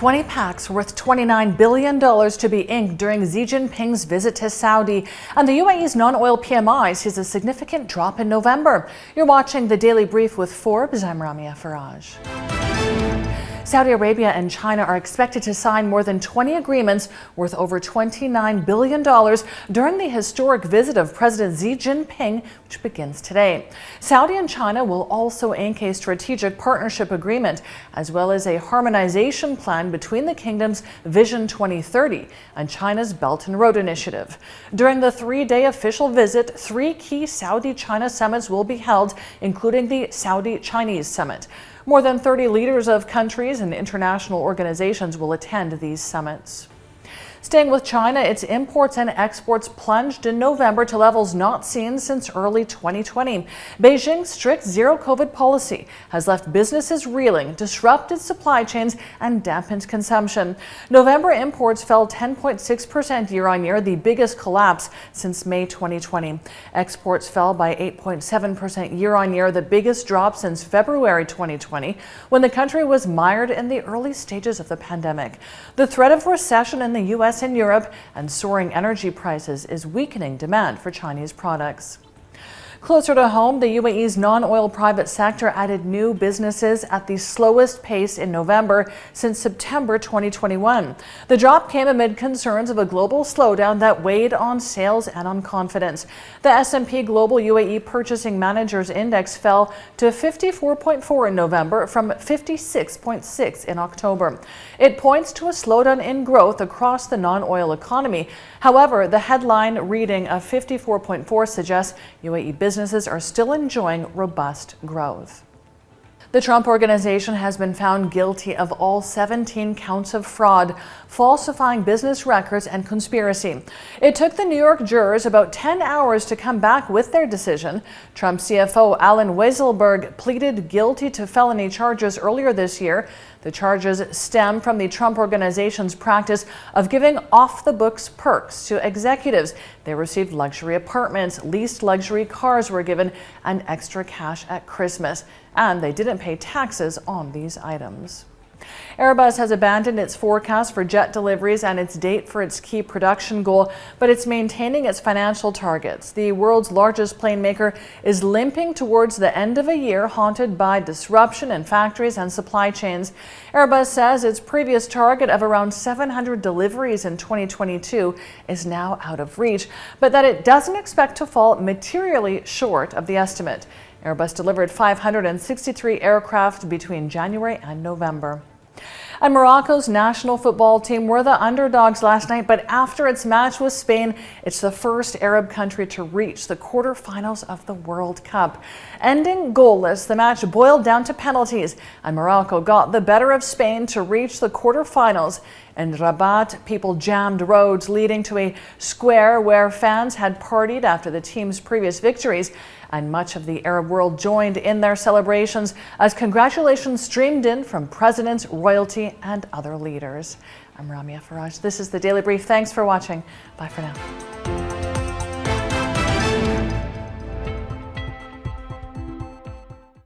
20 pacts worth $29 billion to be inked during Xi Jinping's visit to Saudi. And the UAE's non-oil PMI sees a significant drop in November. You're watching the Daily Brief with Forbes. I'm Ramia Faraj. Saudi Arabia and China are expected to sign more than 20 agreements worth over $29 billion during the historic visit of President Xi Jinping, which begins today. Saudi and China will also ink a strategic partnership agreement, as well as a harmonization plan between the kingdom's Vision 2030 and China's Belt and Road Initiative. During the three-day official visit, 3 key Saudi-China summits will be held, including the Saudi-Chinese Summit. More than 30 leaders of countries and international organizations will attend these summits. Staying with China, its imports and exports plunged in November to levels not seen since early 2020. Beijing's strict zero-COVID policy has left businesses reeling, disrupted supply chains, and dampened consumption. November imports fell 10.6% year-on-year, the biggest collapse since May 2020. Exports fell by 8.7% year-on-year, the biggest drop since February 2020, when the country was mired in the early stages of the pandemic. The threat of recession in the U.S. and Europe and soaring energy prices is weakening demand for Chinese products. Closer to home, the UAE's non-oil private sector added new businesses at the slowest pace in November since September 2021. The drop came amid concerns of a global slowdown that weighed on sales and on confidence. The S&P Global UAE Purchasing Managers Index fell to 54.4 in November from 56.6 in October. It points to a slowdown in growth across the non-oil economy. However, the headline reading of 54.4 suggests UAE businesses are still enjoying robust growth. The Trump Organization has been found guilty of all 17 counts of fraud, falsifying business records, and conspiracy. It took the New York jurors about 10 hours to come back with their decision. Trump CFO Alan Weisselberg pleaded guilty to felony charges earlier this year. The charges stem from the Trump Organization's practice of giving off-the-books perks to executives. They received luxury apartments, leased luxury cars were given, and extra cash at Christmas. And they didn't pay taxes on these items. Airbus has abandoned its forecast for jet deliveries and its date for its key production goal, but it's maintaining its financial targets. The world's largest plane maker is limping towards the end of a year haunted by disruption in factories and supply chains. Airbus says its previous target of around 700 deliveries in 2022 is now out of reach, but that it doesn't expect to fall materially short of the estimate. Airbus delivered 563 aircraft between January and November. And Morocco's national football team were the underdogs last night, but after its match with Spain, it's the first Arab country to reach the quarterfinals of the World Cup. Ending goalless, the match boiled down to penalties, and Morocco got the better of Spain to reach the quarterfinals. In Rabat, people jammed roads leading to a square where fans had partied after the team's previous victories, and much of the Arab world joined in their celebrations as congratulations streamed in from presidents, royalty, and other leaders. I'm Ramia Faraj. This is the Daily Brief. Thanks for watching. Bye for now.